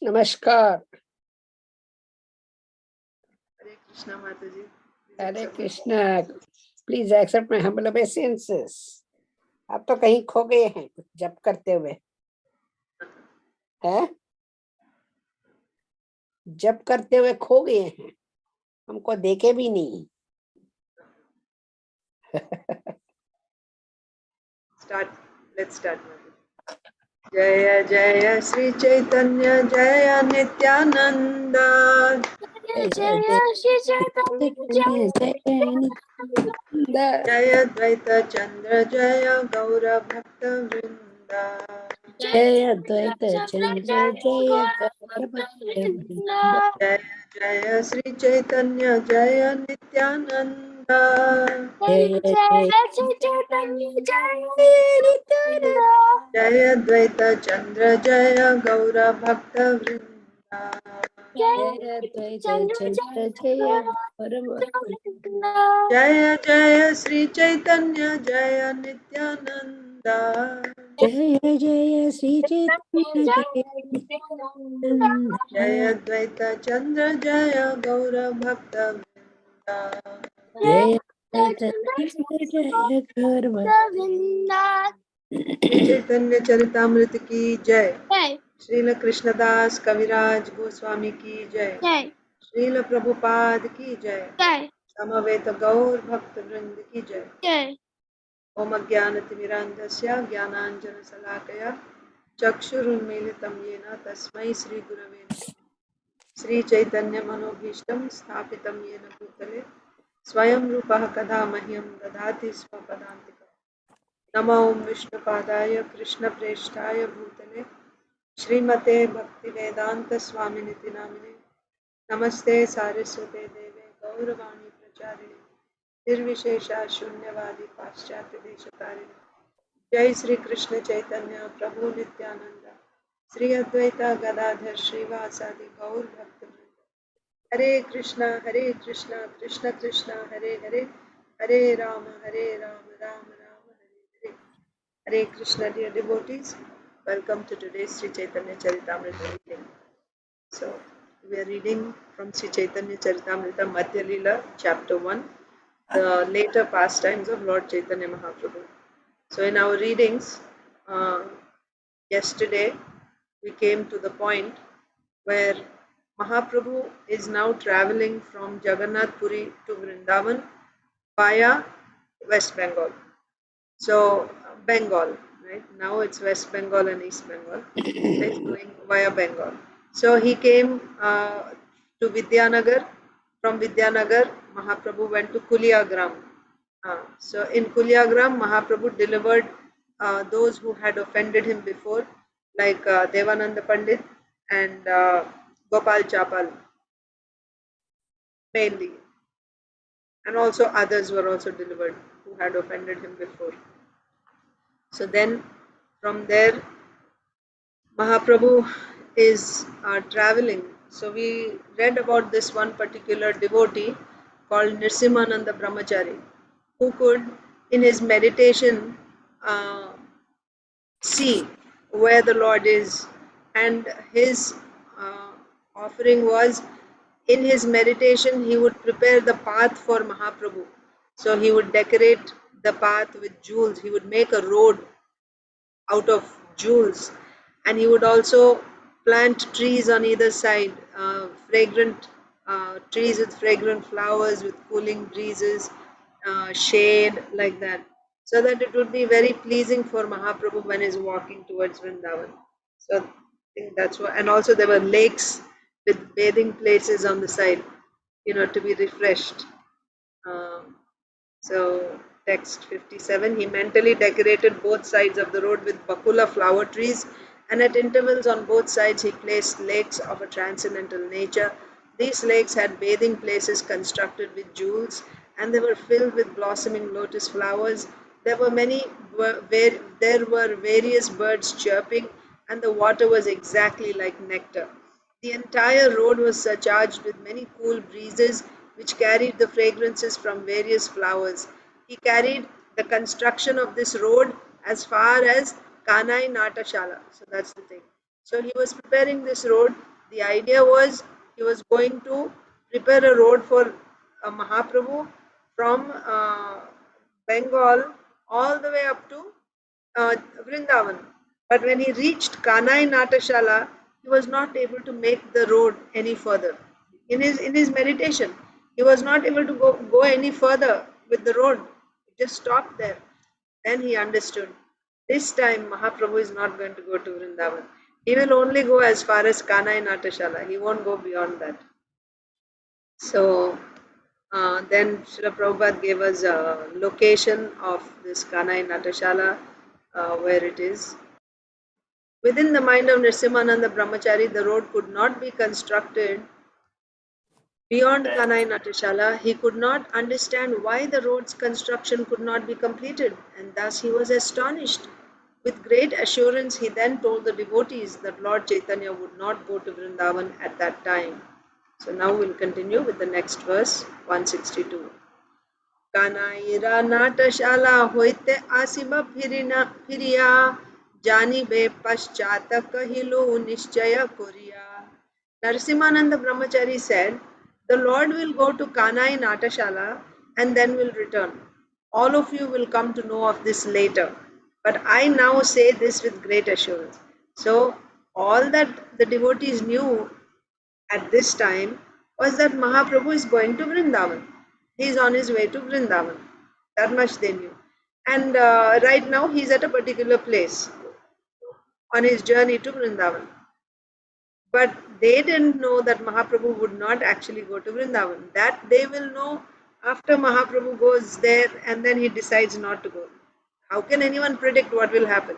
Namaskar. Hare Krishna Mataji. Hare Krishna. Please accept my humble obeisances. आप तो कहीं खो गए हैं कुछ जप करते हुए, हैं? जप करते हुए खो गए हैं, हमको देखे भी नहीं. Let's start. Jaya Jaya Sri Caitanya Jaya Nityananda. Jaya Shri Chaitanya Jaya Dvaita Chandra Jaya Gaura Bhakta Vrinda. Jaya Dvaita Chandra Jaya Gaura Bhakta Vrinda. Jaya Jaya Sri Chaitanya Jaya Nityananda. Jaya Jaya Shri Chaitanya Jaya Nityananda. Jaya Dvaita Chandra Jaya Gaura Bhakta Vrinda. Jaya Dvaita Chandra Jaya Gaura Bhakta Vrinda. Jaya Jaya Sri Chaitanya Jaya Nityananda. Jaya Jaya Sri Chaitanya Jaya Nityananda. Jaya Dvaita Chandra Jaya Gaura Bhakta Vrinda. Jaya Dvaita Chandra Jaya Gaura Bhakta Vrinda. Chaitanya Charitamrita ki Jai. Srila Krishnadas Kaviraj Goswami ki Jai. Srila Prabhupada ki Jai. Samaveta Gaur Bhakta Vrinda ki Jai. Om Ajnanatimirandhasya Jnananjana Salakaya Chakshurunmilitam Yena Tasmai Sri Gurave Namaha. Sri Chaitanya Manobhishtam Sthapitam Yena Bhutale Swayam Rupaha Kada Mahyam Dadati Swapadantika. Namo Om Vishnupadaya Krishna Preshtaya Bhutale Srimate Bhakti Vedanta Swaminiti Namine Namaste Saraswate Deve Gauravani Pracharini Nirvishesha Shunyavadi Paschatya Deshatarini. Jai Sri Krishna Chaitanya Prabhu Nityananda Sri Advaita Gadadhar Srivasadi Gaur Bhaktivinoda. Hare Krishna Krishna Krishna Hare Hare Hare Rama Rama Rama Hare Hare. Hare Krishna, dear devotees, welcome to today's Sri Chaitanya Charitamrita reading. So we are reading from Sri Chaitanya Charitamrita Madhya Leela chapter 1, the later pastimes of Lord Chaitanya Mahaprabhu. So in our readings yesterday we came to the point where Mahaprabhu is now traveling from Jagannath Puri to Vrindavan via West Bengal. So Bengal, right? Now it's West Bengal and East Bengal. He's going via Bengal. So he came to Vidyanagar. From Vidyanagar, Mahaprabhu went to Kuliagram. So in Kuliagram, Mahaprabhu delivered those who had offended him before, like Devananda Pandit and Gopal Chapal, mainly. And also others were also delivered who had offended him before. So then from there, Mahaprabhu is traveling. So we read about this one particular devotee called Nrsimhananda Brahmachari, who could, in his meditation, see where the Lord is, and his offering was, in his meditation he would prepare the path for Mahaprabhu. So he would decorate the path with jewels, he would make a road out of jewels, and he would also plant trees on either side, fragrant trees with fragrant flowers, with cooling breezes, shade, like that, so that it would be very pleasing for Mahaprabhu when he's walking towards Vrindavan. So I think that's what, and also there were lakes with bathing places on the side, to be refreshed. So text 57, he mentally decorated both sides of the road with bakula flower trees, and at intervals on both sides he placed lakes of a transcendental nature. These lakes had bathing places constructed with jewels, and they were filled with blossoming lotus flowers. There were various birds chirping, and the water was exactly like nectar. The entire road was surcharged with many cool breezes which carried the fragrances from various flowers. He carried the construction of this road as far as Kanai Natashala. So that's the thing. So he was preparing this road The idea was he was going to prepare a road for Mahaprabhu from Bengal all the way up to Vrindavan. But when he reached Kanai Natashala, he was not able to make the road any further. In his meditation, he was not able to go any further with the road. It just stopped there. Then he understood. This time Mahaprabhu is not going to go to Vrindavan. He will only go as far as Kanai Natashala. He won't go beyond that. So then Srila Prabhupada gave us a location of this Kanai Natashala, where it is. Within the mind of Nrsimhananda Brahmachari, the road could not be constructed beyond Kanai Natashala. He could not understand why the road's construction could not be completed, and thus he was astonished. With great assurance, he then told the devotees that Lord Chaitanya would not go to Vrindavan at that time. So now we'll continue with the next verse, 162. Kanaira natashala hoite asiba phiriya janibe paschata kahilu nishchaya kuriya. Narasimhananda Brahmachari said, the Lord will go to Kanai Natashala and then will return. All of you will come to know of this later. But I now say this with great assurance. So all that the devotees knew at this time was that Mahaprabhu is going to Vrindavan. He is on his way to Vrindavan. That much they knew. And right now he is at a particular place on his journey to Vrindavan. But they didn't know that Mahaprabhu would not actually go to Vrindavan. That they will know after Mahaprabhu goes there and then he decides not to go. How can anyone predict what will happen?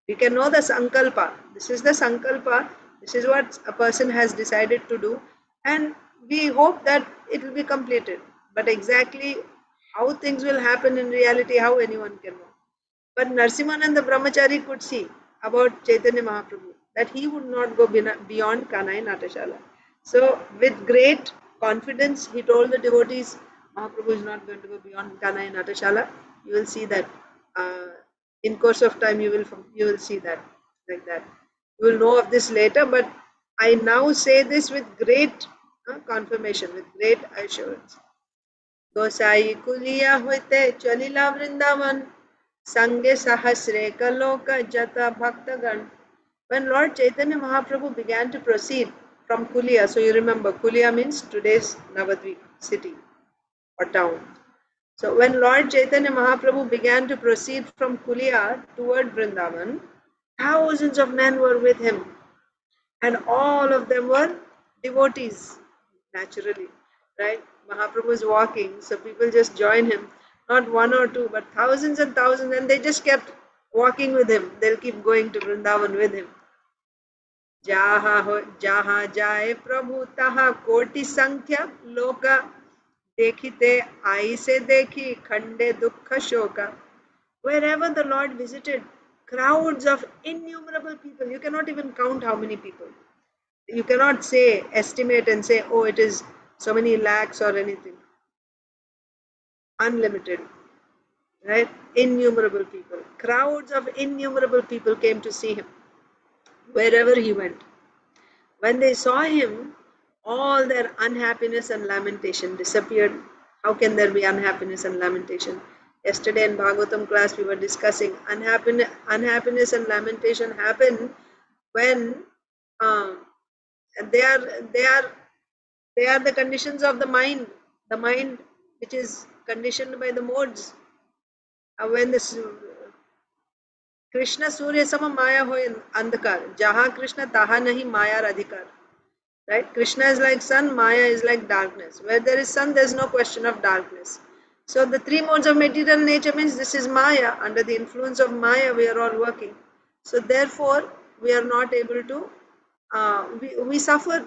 We can know the sankalpa. This is the sankalpa. This is what a person has decided to do. And we hope that it will be completed. But exactly how things will happen in reality, how anyone can know. But Narasimhananda Brahmachari could see about Chaitanya Mahaprabhu that he would not go beyond Kanai Natashala. So with great confidence, he told the devotees, Mahaprabhu is not going to go beyond Kanai Natashala. You will see that in course of time you will see that like that. You will know of this later, but I now say this with great confirmation, with great assurance. गोसाई कुलिया होते चलिला वृंदावन संगे सहस्रे कलोक jata bhaktagan. When Lord Chaitanya Mahaprabhu began to proceed from Kulia, so you remember Kulia means today's Navadvip city or town. So when Lord Chaitanya Mahaprabhu began to proceed from Kulia toward Vrindavan, thousands of men were with him, and all of them were devotees, naturally, right? Mahaprabhu is walking, so people just join him, not one or two, but thousands and thousands, and they just kept walking with him. They'll keep going to Vrindavan with him. जहाँ जाए प्रभु तहाँ कोटि संख्या लोक देखिते आई से देखी खंडे दुख शोका. Wherever the Lord visited, crowds of innumerable people, you cannot even count how many people. You cannot say, estimate and say, oh, it is so many lakhs or anything. Unlimited, right? Innumerable people. Crowds of innumerable people came to see him wherever he went. When they saw him, all their unhappiness and lamentation disappeared. How can there be unhappiness and lamentation? Yesterday in Bhagavatam class we were discussing unhappiness and lamentation happen when they are the conditions of the mind which is conditioned by the modes. When this Krishna Surya Sama Maya hoy andhakar, jaha Krishna taha nahi Maya adhikar. Right? Krishna is like sun, Maya is like darkness. Where there is sun, there is no question of darkness. So the three modes of material nature means this is Maya. Under the influence of Maya, we are all working. So therefore, we are not able to, we suffer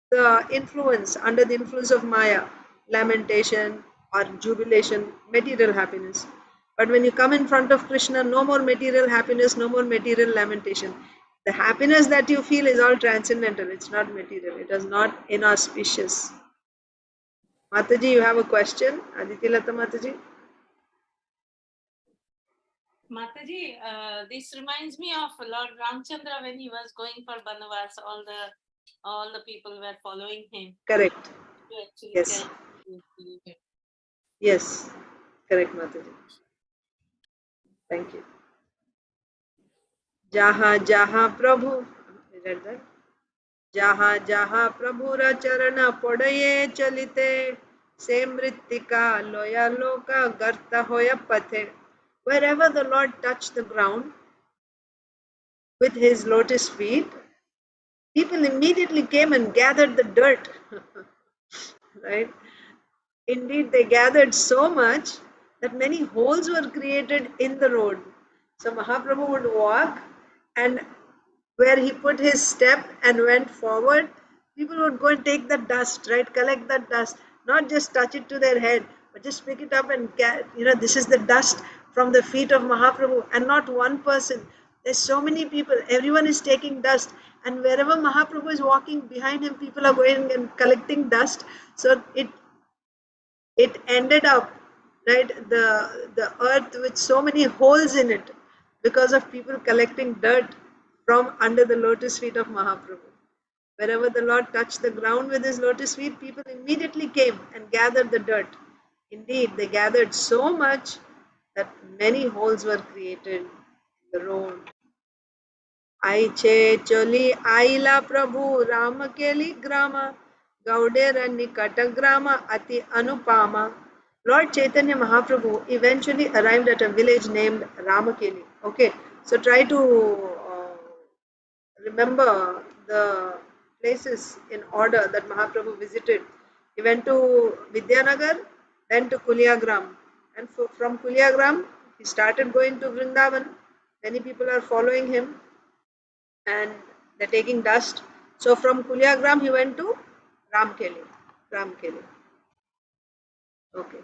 the influence, under the influence of Maya, lamentation or jubilation, material happiness. But when you come in front of Krishna, no more material happiness, no more material lamentation. The happiness that you feel is all transcendental, it's not material, it is not inauspicious. Mataji, you have a question? Aditi Lata Mataji? Mataji, this reminds me of Lord Ramchandra when he was going for Banavas, all the all the people were following him. Correct. To actually Yes. get Yes. Correct, Mataji. Thank you. Jaha Jaha Prabhu. You read that? Jaha Jaha Prabhu ra charana podaye chalite se mrittika loya loka garta hoya pathe. Wherever the Lord touched the ground with his lotus feet, people immediately came and gathered the dirt. Right? Indeed, they gathered so much that many holes were created in the road. So Mahaprabhu would walk, and where he put his step and went forward, people would go and take the dust, right? Collect the dust, not just touch it to their head, but just pick it up and this is the dust from the feet of Mahaprabhu, and not one person. There's so many people, everyone is taking dust, and wherever Mahaprabhu is walking behind him, people are going and collecting dust. So it ended up, right, the earth with so many holes in it because of people collecting dirt from under the lotus feet of Mahaprabhu. Wherever the Lord touched the ground with his lotus feet, people immediately came and gathered the dirt. Indeed, they gathered so much that many holes were created in the road. आईचे चली आईला प्रभु राम केली ग्राम गौडेर निकट ग्राम अति अनुपामा. Lord Chaitanya Mahaprabhu eventually arrived at a village named Ramakeli. Okay, so try to remember the places in order that Mahaprabhu visited. He went to Vidyanagar, then to Kulyagram, and from Kulyagram he started going to Vrindavan. Many people are following him, and they're taking dust. So from Kulyagram he went to Ramkeli. Ramkeli. Okay.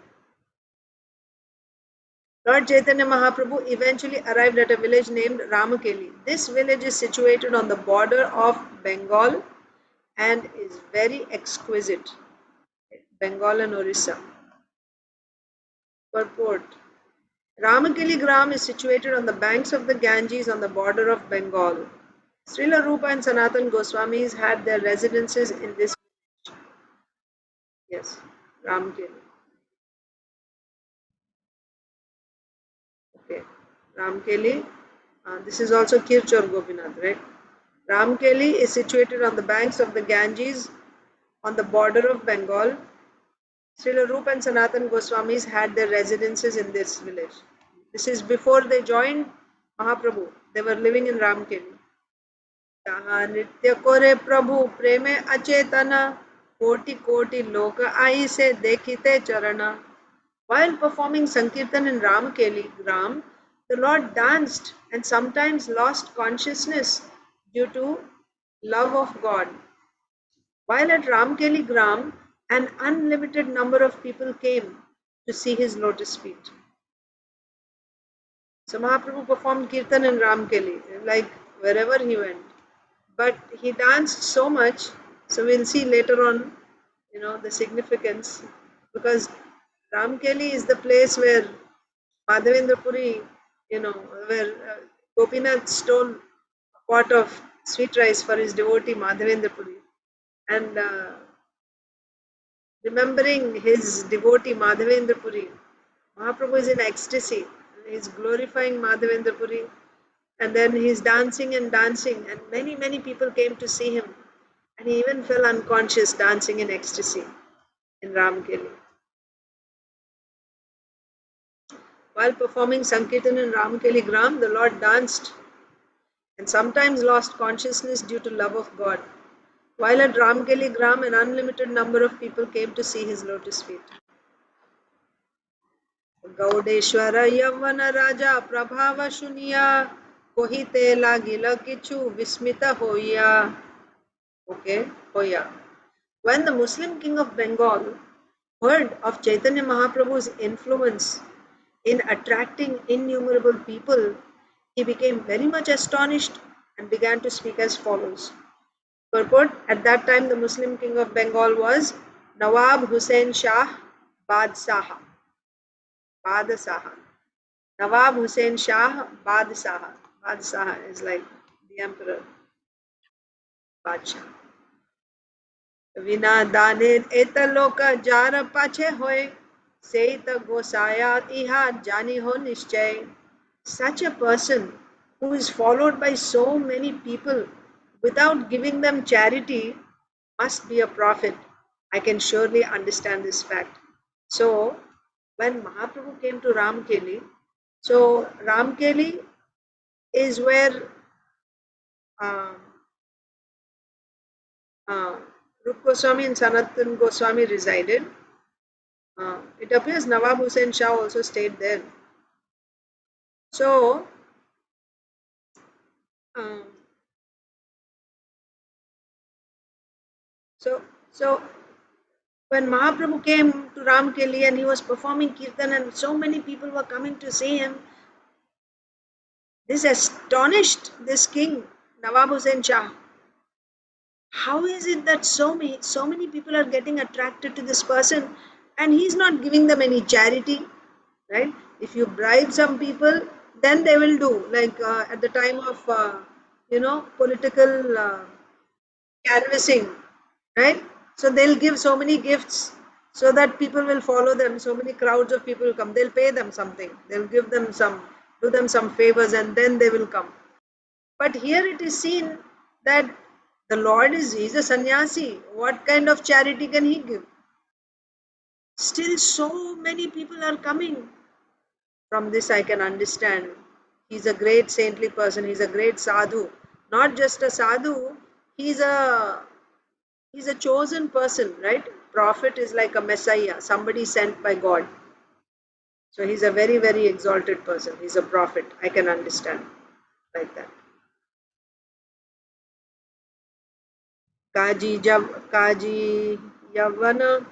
Lord Chaitanya Mahaprabhu eventually arrived at a village named Ramakeli. This village is situated on the border of Bengal and is very exquisite. Bengal and Orissa. Purport. Ramakeli Gram is situated on the banks of the Ganges on the border of Bengal. Srila Rupa and Sanatan Goswamis had their residences in this village. Yes, Ramakeli. Okay, Ramkeli. This is also Kirchor Gopinath, right? Ramkeli is situated on the banks of the Ganges on the border of Bengal. Srila Rupa and Sanatan Goswamis had their residences in this village. This is before they joined Mahaprabhu. They were living in Ramkeli. Taha nritya kore Prabhu preme achetana koti koti loka ai se dekhite charana. While performing Sankirtan in Ramakeli Gram, the Lord danced and sometimes lost consciousness due to love of God. While at Ramkeli Gram, an unlimited number of people came to see his lotus feet. So Mahaprabhu performed Kirtan in Ramkeli, like wherever he went. But he danced so much, so we'll see later on, the significance, because Ramkeli is the place where Madhavendra Puri, where Gopinath stole a pot of sweet rice for his devotee Madhavendra Puri. And remembering his devotee Madhavendra Puri, Mahaprabhu is in ecstasy. He's glorifying Madhavendra Puri, and then he's dancing and dancing, and many, many people came to see him. And he even fell unconscious dancing in ecstasy in Ramkeli. While performing Sankirtan in Ramakeli Gram, the Lord danced and sometimes lost consciousness due to love of God. While at Ramakeli Gram, an unlimited number of people came to see his lotus feet. Gaudeshwara Yavana Raja Prabhava Shuniya Kohite Lagila Kichu Vismita Hoya. Okay, Hoya. When the Muslim king of Bengal heard of Chaitanya Mahaprabhu's influence in attracting innumerable people, he became very much astonished and began to speak as follows. Purport: at that time the Muslim king of Bengal was Nawab Hussain Shah Badsaha. Nawab Hussain Shah Badsaha. Badsaha is like the emperor, Badshah. विना दाने एतलोक jar पाछे होए सेत गोसाया इहा जानी हो निश्चय. Such a person who is followed by so many people without giving them charity must be a prophet. I can surely understand this fact. So, when Mahaprabhu came to Ramkeli, so Ramkeli is where um, Rup Goswami and Sanatan Goswami resided. It appears Nawab Hussain Shah also stayed there. So, um, so when Mahaprabhu came to Ramkeli and he was performing kirtan and so many people were coming to see him, this astonished this king, Nawab Hussain Shah. How is it that so many people are getting attracted to this person and he's not giving them any charity, right? If you bribe some people, then they will do, like at the time of political canvassing, right? So they'll give so many gifts so that people will follow them. So many crowds of people will come. They'll pay them something. They'll give them do them some favors, and then they will come. But here it is seen that the Lord he's a sannyasi. What kind of charity can he give? Still, so many people are coming. From this, I can understand. He's a great saintly person. He's a great sadhu. Not just a sadhu. He's a He's a chosen person, right? Prophet is like a messiah, somebody sent by God. So he's a very, very exalted person. He's a prophet. I can understand like that. Kaji Yavana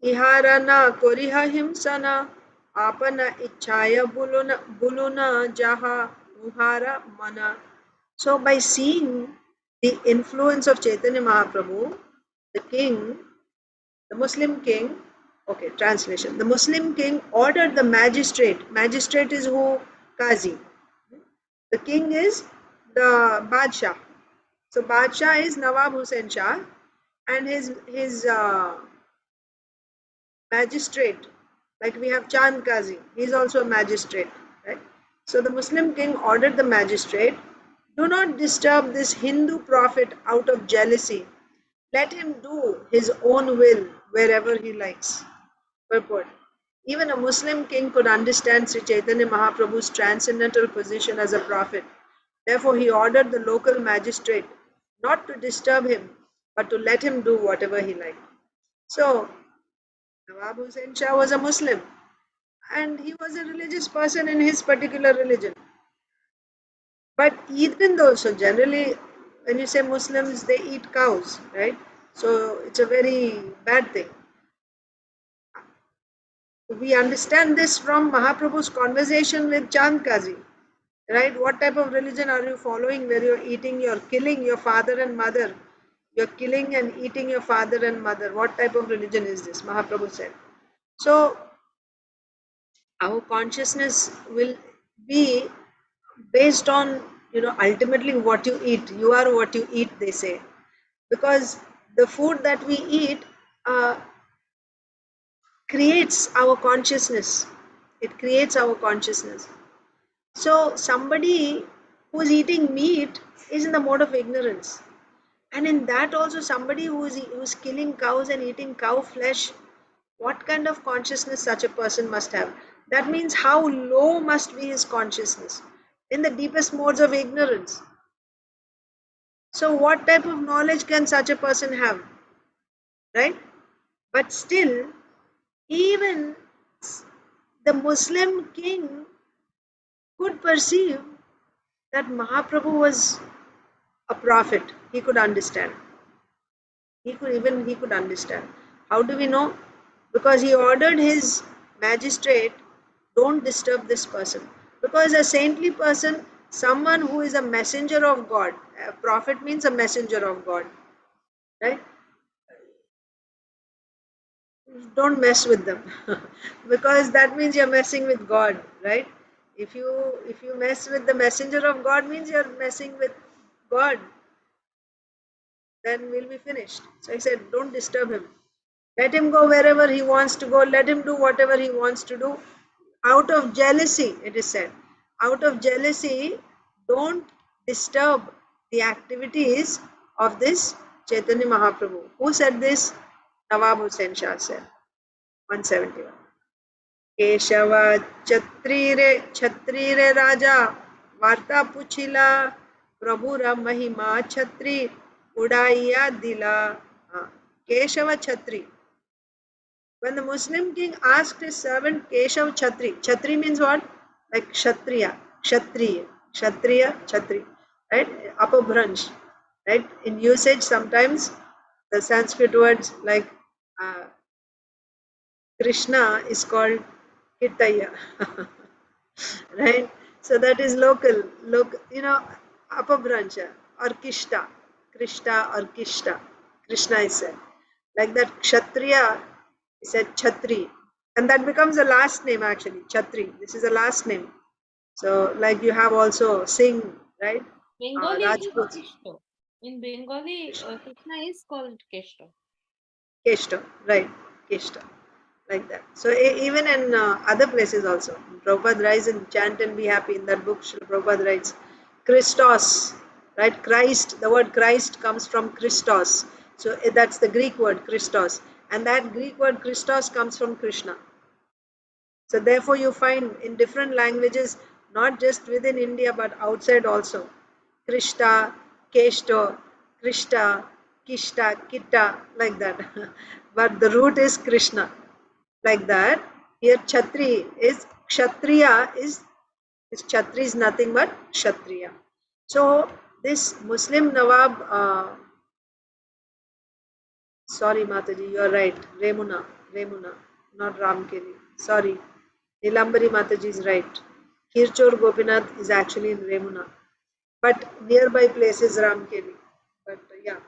Iharana Koriha Himsana Apana Ichaya Buluna Jaha Muhara Mana. So by seeing the influence of Chaitanya Mahaprabhu, the king, the Muslim king, okay, translation. The Muslim king ordered the magistrate is who? Qazi. The king is the Badshah. So Badshah is Nawab Hussain Shah and his magistrate, like we have Chand Qazi, he is also a magistrate, right? So the Muslim king ordered the magistrate, do not disturb this Hindu prophet out of jealousy. Let him do his own will wherever he likes. Purport. Even a Muslim king could understand Sri Chaitanya Mahaprabhu's transcendental position as a prophet. Therefore, he ordered the local magistrate not to disturb him, but to let him do whatever he liked. So, Nawab Hussain Shah was a Muslim and he was a religious person in his particular religion. But even though, so generally, when you say Muslims, they eat cows, right? So, it's a very bad thing. We understand this from Mahaprabhu's conversation with Chand Kazi, right? What type of religion are you following where you're killing your father and mother? You're killing and eating your father and mother. What type of religion is this? Mahaprabhu said. So, our consciousness will be based on, ultimately what you eat. You are what you eat, they say. Because the food that we eat creates our consciousness. It creates our consciousness. So somebody who is eating meat is in the mode of ignorance. And in that also somebody who is killing cows and eating cow flesh, what kind of consciousness such a person must have? That means how low must be his consciousness? In the deepest modes of ignorance. So what type of knowledge can such a person have? Right? But still, even the Muslim king could perceive that Mahaprabhu was a prophet. He could understand. He could understand. How do we know? Because he ordered his magistrate, don't disturb this person. Because a saintly person, someone who is a messenger of God, a prophet means a messenger of God, right? Don't mess with them because that means you're messing with God, right? If you mess with the messenger of God means you're messing with God. then we'll be finished. So he said, don't disturb him. Let him go wherever he wants to go. Let him do whatever he wants to do. Out of jealousy, it is said. Out of jealousy, don't disturb the activities of this Chaitanya Mahaprabhu. Who said this? Nawab Hussain Shah said. 171. Keshava Chhatrire Raja Varta Puchila Prabhura Mahima Chhatri Udaiya Dila. Keshava Chhatri. When the Muslim king asked his servant Keshav Chhatri, Chhatri means what? Like Kshatriya, Chhatri, right? Upper branch, right? In usage, sometimes the Sanskrit words like Krishna is called Caitanya, right? So that is local, upper branch or Krishna or Krishna is said. Like that, Kshatriya is said Chhatri, and that becomes a last name actually. Chhatri. This is a last name. So, like you have also Singh, right? Bengali Rajput. is Keshto. In Bengali, Krishna is called Keshto. Keshto, right? Keshto, like that. So even in other places also, Prabhupada writes in Chant and Be Happy, in that book, Prabhupada writes Christos, right? Christ. The word Christ comes from Christos. So that's the Greek word Christos, and that Greek word Christos comes from Krishna. So therefore you find in different languages, not just within India but outside also, Krishna, Keshto, Krishna, Kishta, Kitta, like that. But the root is Krishna, like that. Here Chhatri is, Kshatriya is Chhatri is nothing but Kshatriya. So this Muslim Nawab, sorry Mataji, you are right, Remuna, not Ramkeli. Sorry, Nilambari Mataji is right. Kirchor Gopinath is actually in Remuna, but nearby place is Ramkeli. But yeah,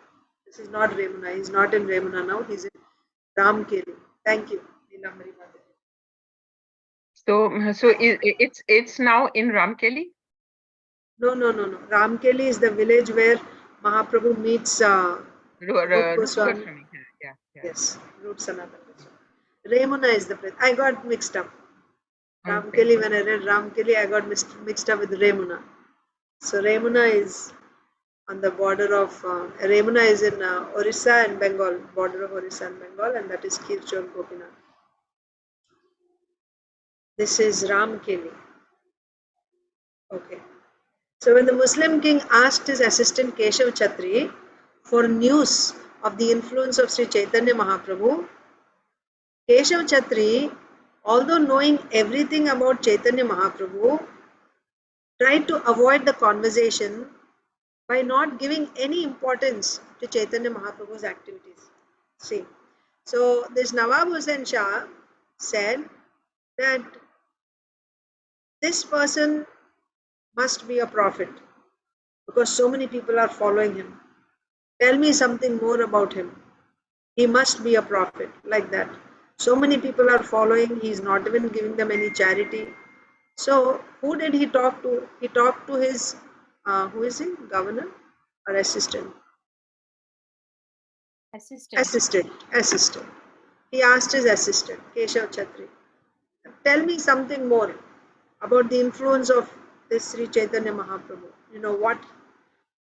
this is not Remuna. He's not in Remuna now. He's in Ramkeli. Thank you, Nilambari Mataji. So it's now in Ramkeli? No. Ramkeli is the village where Mahaprabhu meets Rupa Goswami. Yeah. Yes, Rupa Sanatana Goswami. Remuna is the place. I got mixed up. Okay. Ramkeli, when I read Ramkeli, I got mixed up with Remuna. So Remuna is on the border of, Remuna is in Orissa and Bengal, border of Orissa and Bengal, and that is Kirchor Gopinath. This is Ramkeli. Okay. So when the Muslim king asked his assistant Keshav Chhatri for news of the influence of Sri Chaitanya Mahaprabhu, Keshav Chhatri, although knowing everything about Chaitanya Mahaprabhu, tried to avoid the conversation by not giving any importance to Chaitanya Mahaprabhu's activities. See, so this Nawab Hussain Shah said that this person must be a prophet because so many people are following him. Tell me something more about him. He must be a prophet, like that. So many people are following, he's not even giving them any charity. So who did he talk to? He talked to his, who is he, governor or assistant? Assistant. He asked his assistant, Keshav Chhatri, tell me something more about the influence of this Sri Chaitanya Mahaprabhu. You know what?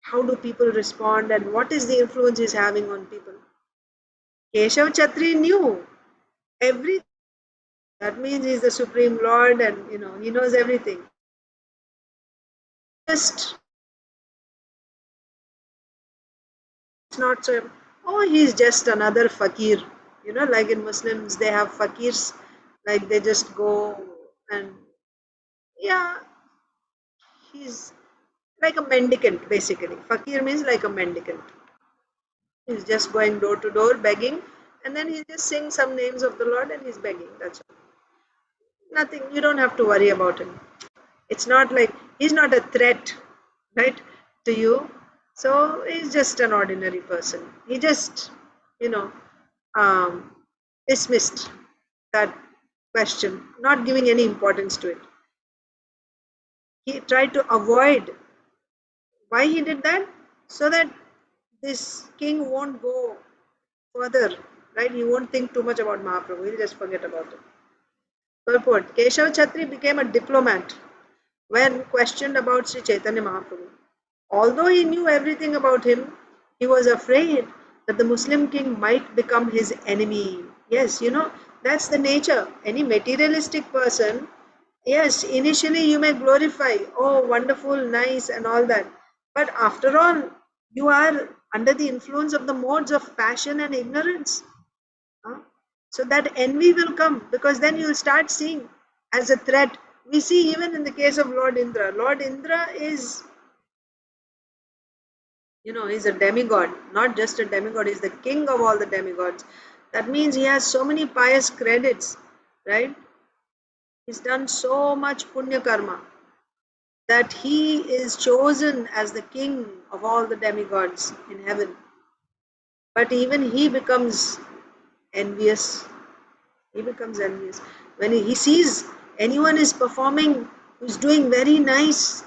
How do people respond and what is the influence he's having on people? Keshav Chhatri knew everything. That means he's the Supreme Lord and he knows everything. Just not so, he's just another fakir. Like in Muslims, they have fakirs, like they just go and, yeah, he's like a mendicant basically. Fakir means like a mendicant. He's just going door to door begging, and then he just sings some names of the Lord and he's begging. That's all. Nothing, you don't have to worry about him. It's not like, he's not a threat, right, to you. So he's just an ordinary person. He just, dismissed that question, not giving any importance to it. He tried to avoid. Why he did that? So that this king won't go further, right? He won't think too much about Mahaprabhu. He'll just forget about it. Purport. Keshav Chhatri became a diplomat when questioned about Sri Chaitanya Mahaprabhu. Although he knew everything about him, he was afraid that the Muslim king might become his enemy. Yes, that's the nature. Any materialistic person, yes, initially you may glorify, oh, wonderful, nice, and all that. But after all, you are under the influence of the modes of passion and ignorance. So that envy will come, because then you will start seeing as a threat. We see even in the case of Lord Indra. Lord Indra is, he's a demigod, not just a demigod, he's the king of all the demigods. That means he has so many pious credits, right? He's done so much punya karma that he is chosen as the king of all the demigods in heaven. But even he becomes envious. He becomes envious. When he sees anyone is performing, who's doing very nice,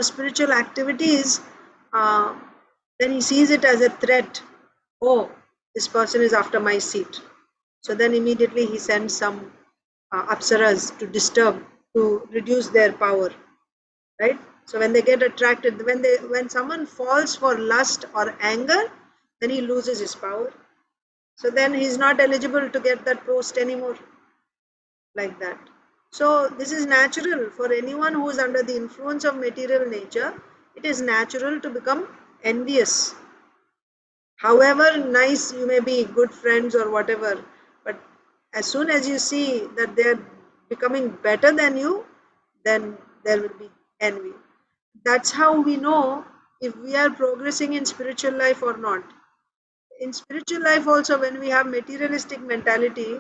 spiritual activities, then he sees it as a threat. Oh, this person is after my seat. So then immediately he sends some apsaras to disturb, to reduce their power, right? So when they get attracted, when someone falls for lust or anger, then he loses his power. So then he's not eligible to get that post anymore, like that. So this is natural for anyone who is under the influence of material nature. It is natural to become envious. However nice you may be, good friends or whatever, but as soon as you see that they are becoming better than you, then there will be envy. That's how we know if we are progressing in spiritual life or not. In spiritual life also, when we have materialistic mentality,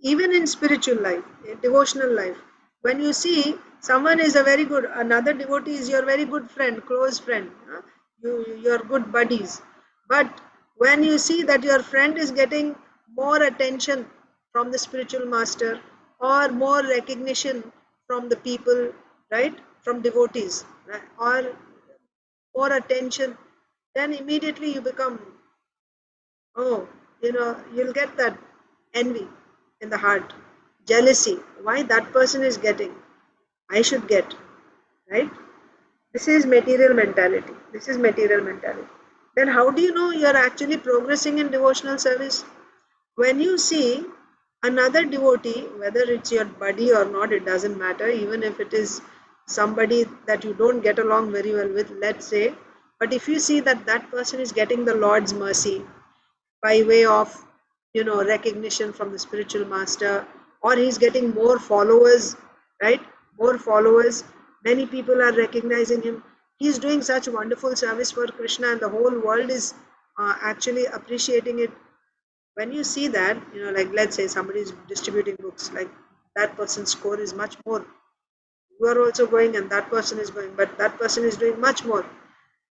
even in spiritual life, in devotional life, when you see someone is another devotee is your very good friend, close friend, you're good buddies, but when you see that your friend is getting more attention from the spiritual master or more recognition from the people, right, from devotees, right, or more attention, then immediately you become, oh, you'll get that envy in the heart, jealousy. Why that person is getting, I should get, right? This is material mentality. This is material mentality. Then how do you know you're actually progressing in devotional service? When you see another devotee, whether it's your buddy or not, it doesn't matter, even if it is somebody that you don't get along very well with, let's say, but if you see that that person is getting the Lord's mercy by way of recognition from the spiritual master, or he's getting more followers, right, more followers, many people are recognizing him, he's doing such wonderful service for Krishna and the whole world is actually appreciating it. When you see that, like let's say somebody is distributing books, like that person's score is much more, you are also going and that person is going, but that person is doing much more.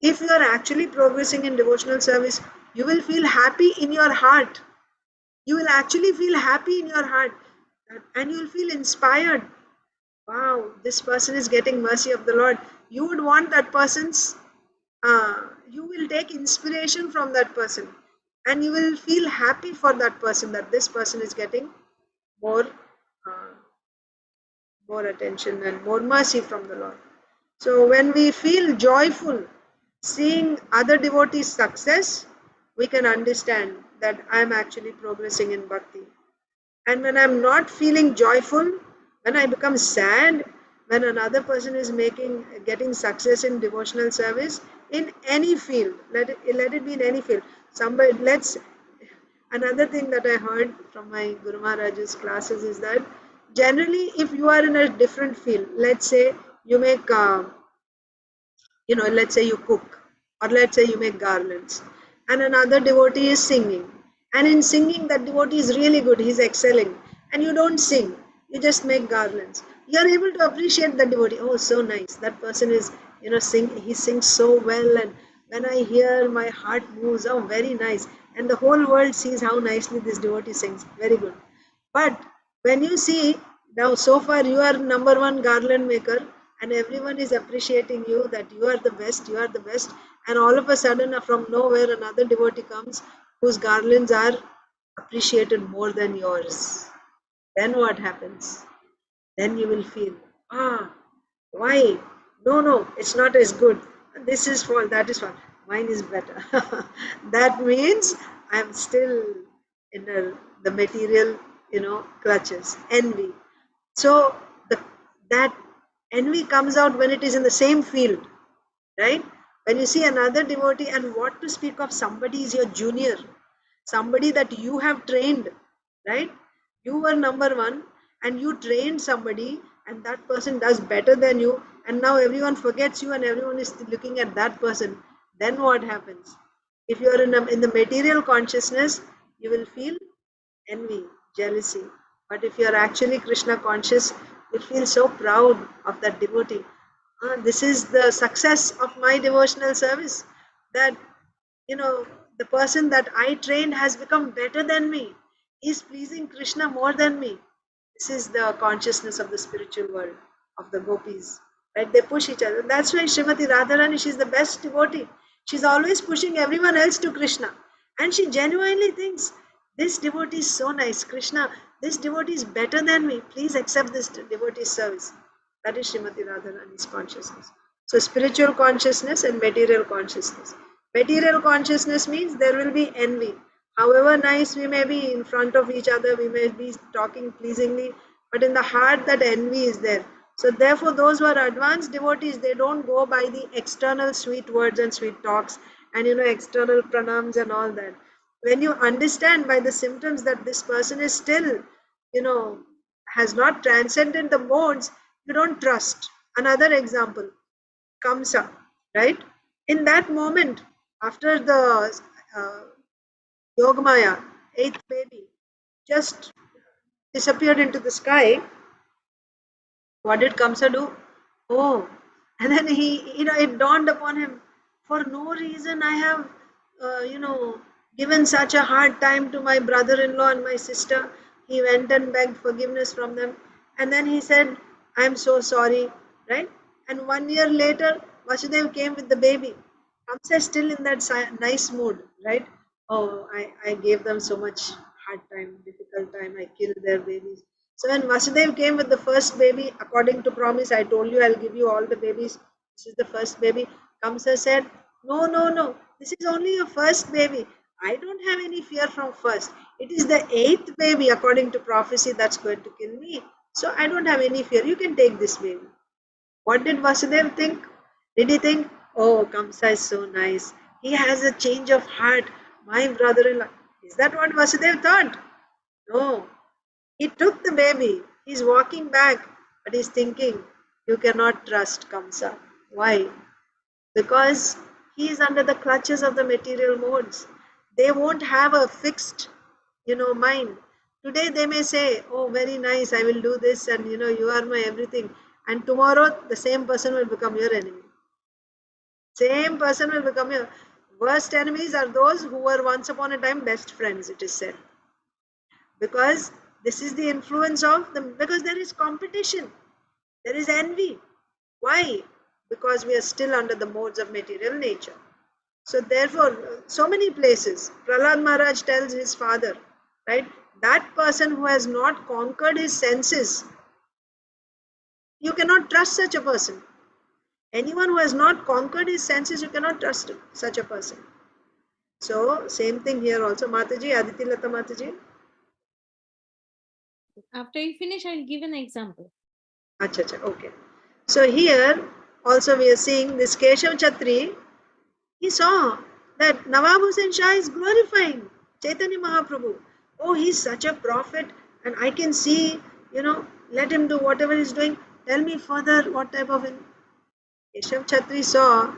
If you are actually progressing in devotional service, you will feel happy in your heart. You will actually feel happy in your heart, and you will feel inspired. Wow, this person is getting mercy of the Lord. You would want that person's, you will take inspiration from that person, and you will feel happy for that person, that this person is getting more, more attention and more mercy from the Lord. So when we feel joyful seeing other devotees' success, we can understand that I'm actually progressing in bhakti. And when I'm not feeling joyful, when I become sad, when another person is getting success in devotional service, in any field, let it be in any field. Another thing that I heard from my Guru Maharaj's classes is that generally if you are in a different field, let's say you make let's say you cook, or let's say you make garlands, and another devotee is singing, and in singing that devotee is really good, he's excelling, and you don't sing, you just make garlands, you are able to appreciate the devotee. Oh, so nice, that person is he sings so well, and when I hear, my heart moves. Oh, very nice, and the whole world sees how nicely this devotee sings, very good. But when you see now, so far you are number one garland maker, and everyone is appreciating you that you are the best, and all of a sudden from nowhere another devotee comes whose garlands are appreciated more than yours. Then what happens? Then you will feel, why? No, it's not as good. This is for, that is for, mine is better. That means I'm still in the material, clutches, envy. So that envy comes out when it is in the same field, right? When you see another devotee, and what to speak of somebody is your junior, somebody that you have trained, right? You were number one and you trained somebody, and that person does better than you, and now everyone forgets you and everyone is looking at that person. Then what happens? If you are in the material consciousness, you will feel envy, jealousy. But if you are actually Krishna conscious, you feel so proud of that devotee. This is the success of my devotional service, that the person that I trained has become better than me. He's pleasing Krishna more than me. This is the consciousness of the spiritual world, of the gopis. Right? They push each other. That's why Srimati Radharani, she's the best devotee. She's always pushing everyone else to Krishna. And she genuinely thinks, this devotee is so nice. Krishna, this devotee is better than me. Please accept this devotee's service. That is Srimati Radharani's consciousness. So spiritual consciousness and material consciousness. Material consciousness means there will be envy. However nice we may be in front of each other, we may be talking pleasingly, but in the heart that envy is there. So therefore those who are advanced devotees, they don't go by the external sweet words and sweet talks and external pranams and all that. When you understand by the symptoms that this person is still, has not transcended the modes, you don't trust. Another example, Kamsa, right? In that moment, after the Yogamaya, 8th baby, just disappeared into the sky, what did Kamsa do? Oh, and then he, it dawned upon him, for no reason I have, given such a hard time to my brother-in-law and my sister. He went and begged forgiveness from them. And then he said, I'm so sorry, right? And 1 year later, Vasudev came with the baby. Kamsa is still in that nice mood, right? Oh, I gave them so much hard time, difficult time. I killed their babies. So when Vasudev came with the first baby, according to promise, I told you I'll give you all the babies. This is the first baby. Kamsa said, no. This is only your first baby. I don't have any fear from first. It is the 8th baby, according to prophecy, that's going to kill me. So I don't have any fear. You can take this baby. What did Vasudev think? Did he think, oh, Kamsa is so nice. He has a change of heart. My brother-in-law. Is that what Vasudev thought? No. He took the baby. He's walking back, but he's thinking, you cannot trust Kamsa. Why? Because he is under the clutches of the material modes. They won't have a fixed, mind. Today they may say, oh, very nice, I will do this, and you are my everything. And tomorrow the same person will become your enemy. Same person will become your worst enemies are those who were once upon a time best friends, it is said. Because this is the influence of them, because there is competition, there is envy. Why? Because we are still under the modes of material nature. So therefore, so many places, Prahlad Maharaj tells his father, right, that person who has not conquered his senses, you cannot trust such a person. Anyone who has not conquered his senses, you cannot trust such a person. So same thing here also. Mataji, Aditi Lata Mataji. After you finish, I'll give an example. Acha, okay. So here also we are seeing this Keshav Chatri. He saw that Nawab Hussain Shah is glorifying Chaitanya Mahaprabhu. Oh, he's such a prophet, and I can see, let him do whatever he's doing. Tell me further what type of him. Keshav Chatri saw,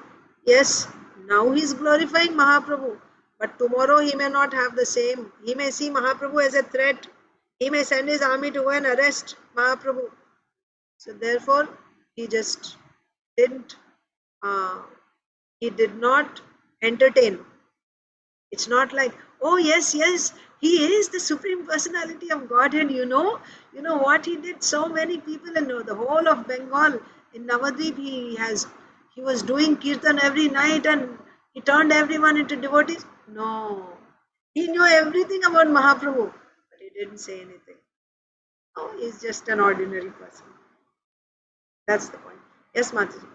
yes, now he's glorifying Mahaprabhu, but tomorrow he may not have the same. He may see Mahaprabhu as a threat. He may send his army to go and arrest Mahaprabhu. So therefore, he just didn't, he did not entertain. It's not like, oh yes, he is the Supreme Personality of Godhead, you know what he did. So many people in the whole of Bengal, in Navadvip, he was doing kirtan every night, and He turned everyone into devotees? No. He knew everything about Mahaprabhu, but he didn't say anything. No, he's just an ordinary person. That's the point. Yes, Mataji.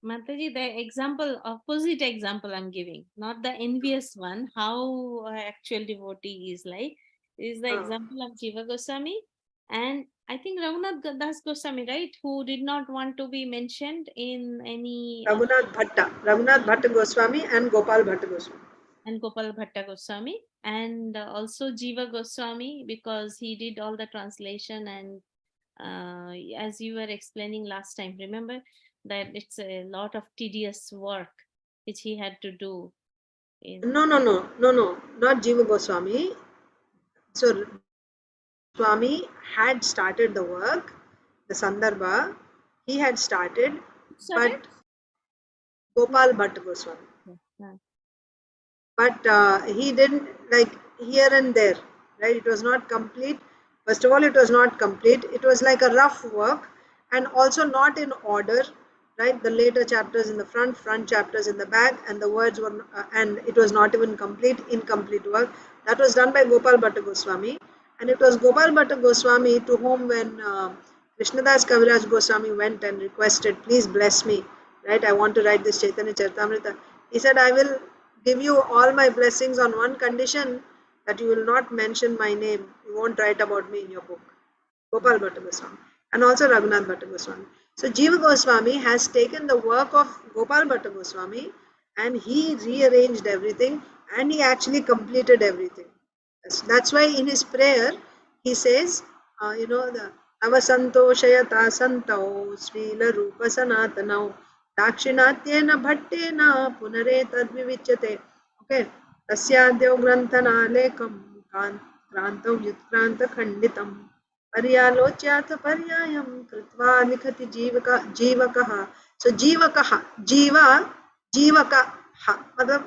Mataji, the example, opposite example I'm giving, not the envious one, how actual devotee is like, is the example of Jiva Goswami and I think Raghunath Das Goswami, right, who did not want to be mentioned in any... Raghunath Bhatta Goswami and Gopal Bhatta Goswami. And Gopal Bhatta Goswami and also Jiva Goswami because he did all the translation and as you were explaining last time, remember that it's a lot of tedious work which he had to do. No, not Jiva Goswami. So Swami had started the work, the Sandarbha, he had started, but Gopal Bhatta Goswami. But he didn't, like, here and there, right? It was not complete. First of all, it was not complete. It was like a rough work and also not in order, right? The later chapters in the front chapters in the back, and the words were, and it was not even complete, incomplete work. That was done by Gopal Bhatta Goswami. And it was Gopal Bhatta Goswami to whom, when Krishnadas Kaviraj Goswami went and requested, please bless me, right? I want to write this Caitanya Charitamrita. He said, I will give you all my blessings on one condition, that you will not mention my name. You won't write about me in your book. Gopal Bhatta Goswami. And also Raghunath Bhatta Goswami. So Jiva Goswami has taken the work of Gopal Bhatta Goswami and he rearranged everything and he actually completed everything. That's why in his prayer he says, the Avasanto Shayata Santo Srila Rupa Sanatanau Dakshinatyena Bhattena Punare Tadvivichyate. Okay. Tasyaadyo Granthana Lekam Krantam Yutkranta Khanditam Pariyaloच्याथ Paryayam Kritva Likhati Jivakaha. So Jivakaha, Jivaka, matlab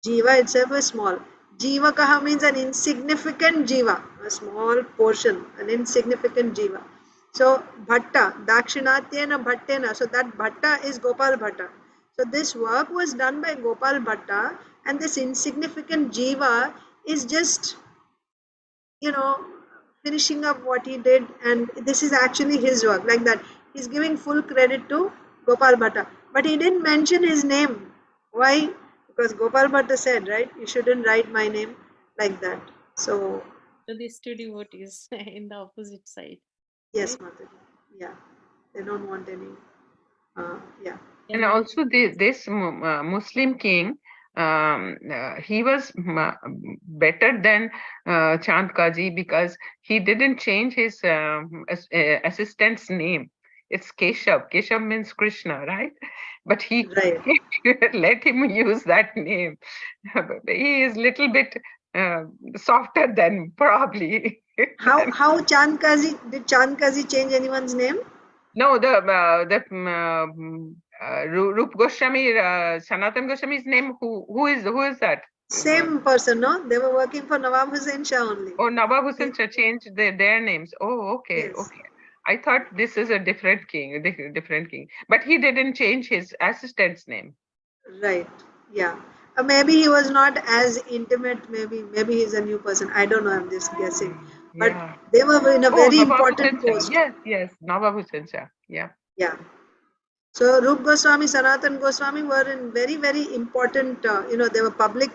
Jiva itself is small. Jivakaha means an insignificant jiva, a small portion, an insignificant jiva. So Bhatta, Dakshinatyena Bhattena, so that Bhatta is Gopal Bhatta. So this work was done by Gopal Bhatta and this insignificant jiva is just, finishing up what he did, and this is actually his work, like that. He's giving full credit to Gopal Bhatta, but he didn't mention his name. Why? Because Gopal Bhatta said, right, you shouldn't write my name like that. So these two devotees in the opposite side. Yes, Mataji. Yeah, they don't want any. Yeah. And also this Muslim king, he was better than Chand Kaji because he didn't change his assistant's name. It's Keshav. Keshav means Krishna, right? But he let him use that name. He is little bit softer than probably. How Chand Kaji, did Chand Kaji change anyone's name? No, Rup Goswami, Sanatan Goswami's name. Who is that? Same person, no? They were working for Nawab Hussain Shah only. Oh, Nawab Hussain Shah changed their names. Oh, okay, yes. Okay. I thought this is a different king, but he didn't change his assistant's name. Right. Yeah. Maybe he was not as intimate. Maybe he's a new person. I don't know. I'm just guessing. But they were in a very important post. Yes. Nawab Hussain Shah. Yeah. Yeah. So Rup Goswami, Sanatan Goswami were in very, very important. They were public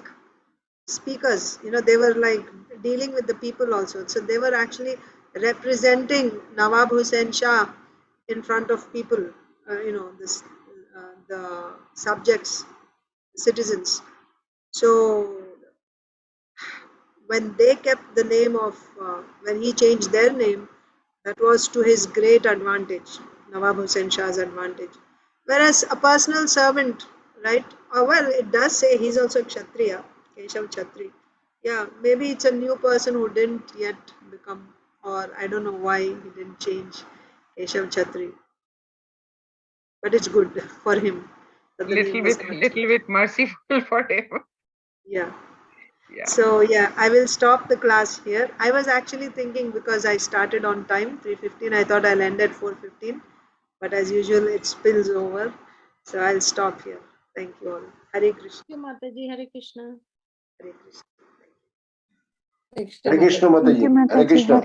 speakers. They were like dealing with the people also. So they were actually representing Nawab Hussain Shah in front of people. The subjects, citizens. So when they kept the name of, when he changed their name, that was to his great advantage, Nawab Hussain Shah's advantage. Whereas a personal servant, right? Well, it does say he's also Kshatriya, Keshav Kshatri. Yeah, maybe it's a new person who didn't yet become, or I don't know why he didn't change Keshav Kshatri. But it's good for him. Little bit merciful for him. Yeah. So yeah, I will stop the class here. I was actually thinking, because I started on time, 3:15, I thought I'll end at 4:15. But as usual, it spills over. So I'll stop here. Thank you all. Hare Krishna. Thank you, Mataji. Hare Krishna. Hare Krishna. Next Hare Krishna, Mataji. Hare Krishna.